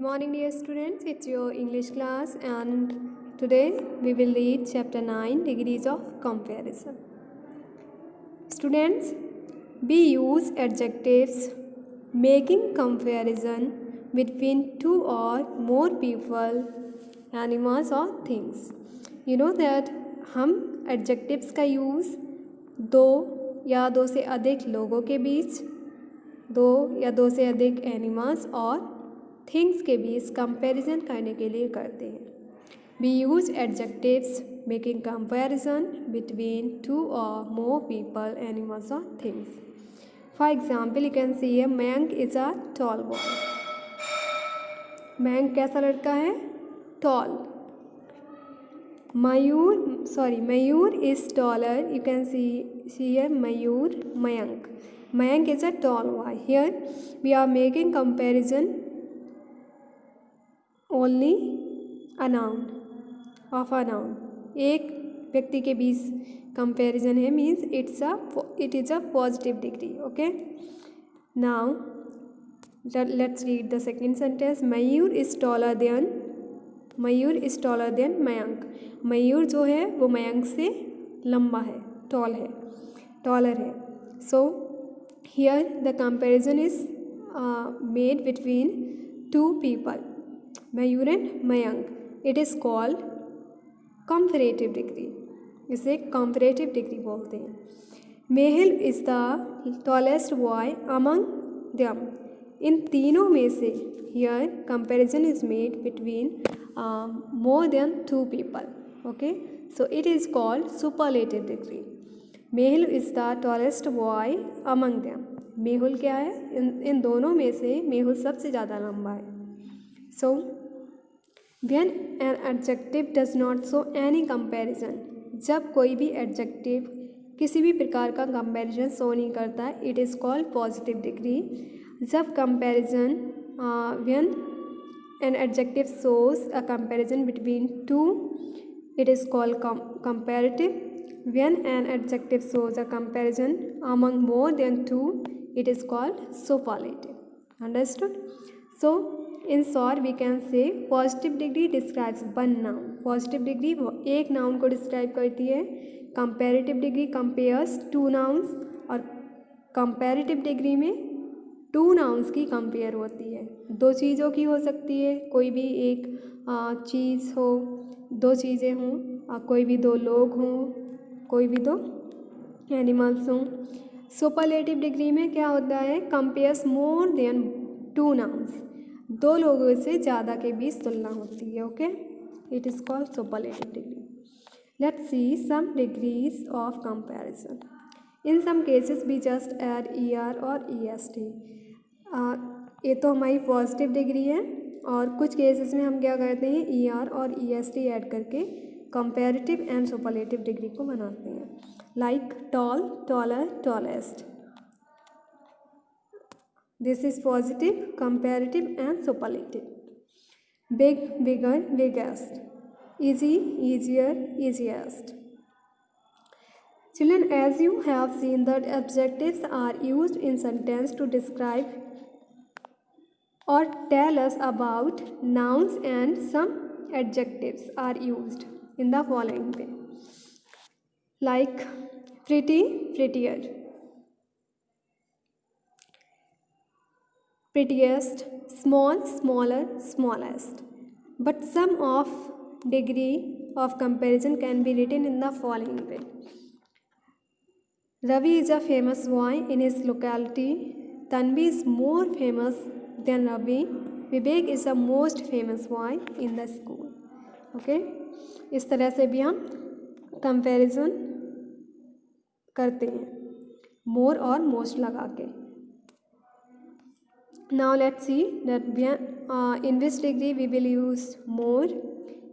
morning dear students, it's your English class and today we will read chapter 9 degrees of comparison. Students, we use adjectives making comparison between two or more people, animals or things. You know that हम adjectives का use दो या दो से अधिक लोगों के बीच, दो या दो से अधिक एनिमल्स और थिंग्स के बीच कंपैरिजन करने के लिए करते हैं। We use adjectives making comparison between two और मोर पीपल, एनिमल्स और things. For example you can see a Mayank is a tall boy. Mayank कैसा लड़का है? Tall. Mayur is taller. You can see here Mayur, Mayank. Mayank is a tall boy. Here we are making comparison only a noun of a noun. एक व्यक्ति के बीच comparison है means it is a positive degree. Okay. Now let's read the second sentence. Mayur is taller than Mayank. मयूर जो है वो मयंक से लंबा है, taller है. So here the comparison is made between two people, Mayur and Mayank. It is called comparative degree. इसे comparative degree बोलते हैं. Mehul is the tallest boy among them. इन तीनों में से here comparison is made between more than two people. Okay, so it is called superlative degree. Mehul is the tallest boy among them. Mehul क्या है? इन दोनों में से मेहुल सबसे ज़्यादा लंबा है. So when an adjective does not show any comparison, जब कोई भी एडजेक्टिव किसी भी प्रकार का कंपैरिजन शो नहीं करता है, it is called positive degree. जब comparison when an adjective shows a comparison between two, it is called comparative. When an adjective shows a comparison among more than two, it is called superlative. Understood? So, in short, we can say positive degree describes one noun. Positive degree वो एक noun को describe करती है. Comparative degree compares two nouns और comparative degree में two nouns की compare होती है. दो चीज़ों की हो सकती है, कोई भी एक चीज़ हो, दो चीज़ें हों, कोई भी दो लोग हों, कोई भी दो एनिमल्स हों. सुपरलेटिव डिग्री में क्या होता है? Compares more than two nouns. दो लोगों से ज़्यादा के बीच तुलना होती है. Okay, it is called superlative degree. Let's see some degrees of comparison. In some cases we just add ER और EST. ये तो हमारी पॉजिटिव डिग्री है और कुछ केसेस में हम क्या करते हैं? ER और EST ऐड करके कंपैरेटिव एंड सुपरलेटिव डिग्री को बनाते हैं. Like tall, taller, tallest. This is positive, comparative and superlative. Big, bigger, biggest. Easy, easier, easiest. Children, as you have seen that adjectives are used in sentence to describe or tell us about nouns, and some adjectives are used in the following way, like pretty, prettier, prettiest, small, smaller, smallest. But some of degree of comparison can be written in the following way. Ravi is a famous boy in his locality. Tanvi is more famous than Ravi. Vivek is the most famous boy in the school. Okay? इस तरह से भी हम comparison करते हैं मोर और most लगा के. Now let's see that in which degree we will use more.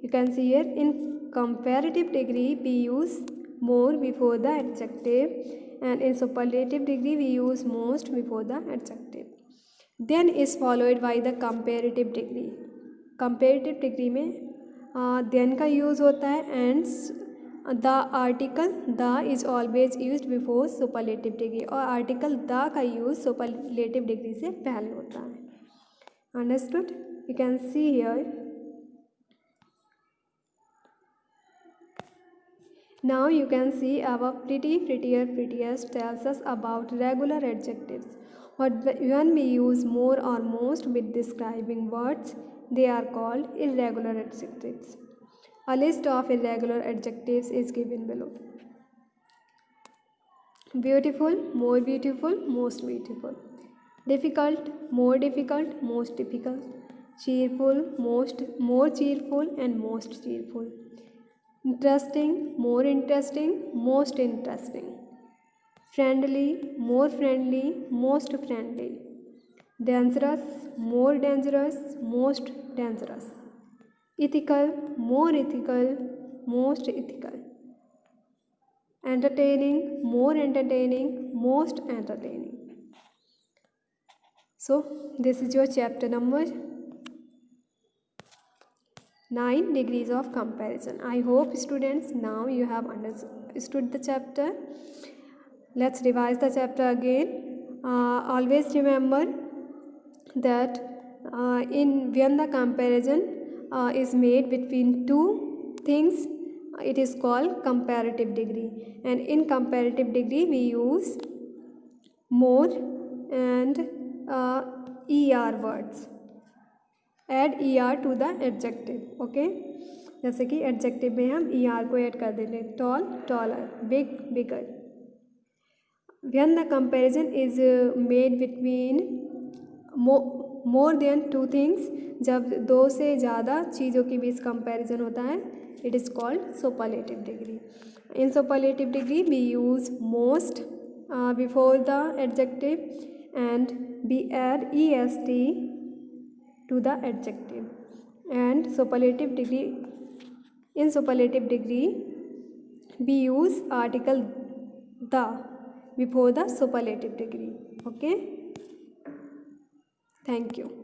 You can see here in comparative degree we use more before the adjective and in superlative degree we use most before the adjective. Than is followed by the comparative degree. Comparative degree में than का use होता है and the article the is always used before superlative degree, और article the का use superlative degree से पहले होता है. Understood? you can see here. Now you can see our prettiest tells us about regular adjectives. When we use more or most with describing words, they are called irregular adjectives. A list of irregular adjectives is given below. Beautiful, more beautiful, most beautiful. Difficult, more difficult, most difficult. Cheerful, more cheerful, and most cheerful. Interesting, more interesting, most interesting. Friendly, more friendly, most friendly. Dangerous, more dangerous, most dangerous. Ethical, more ethical, most ethical. Entertaining, more entertaining, most entertaining. So, this is your chapter number 9, degrees of comparison. I hope students now you have understood the chapter. Let's revise the chapter again. Always remember that when the comparison is made between two things, it is called comparative degree, and in comparative degree we use more and er words. Add er to the adjective. Okay, जैसे कि adjective में हम er को add कर देते हैं. Tall, taller, big, bigger. When the comparison is made between more than two things, जब दो से ज़्यादा चीज़ों के बीच कंपैरिजन होता है, it is called superlative degree. In superlative degree we use most before the adjective and we add est to the adjective. And superlative degree, in superlative degree we use article the before the superlative degree. Okay, thank you.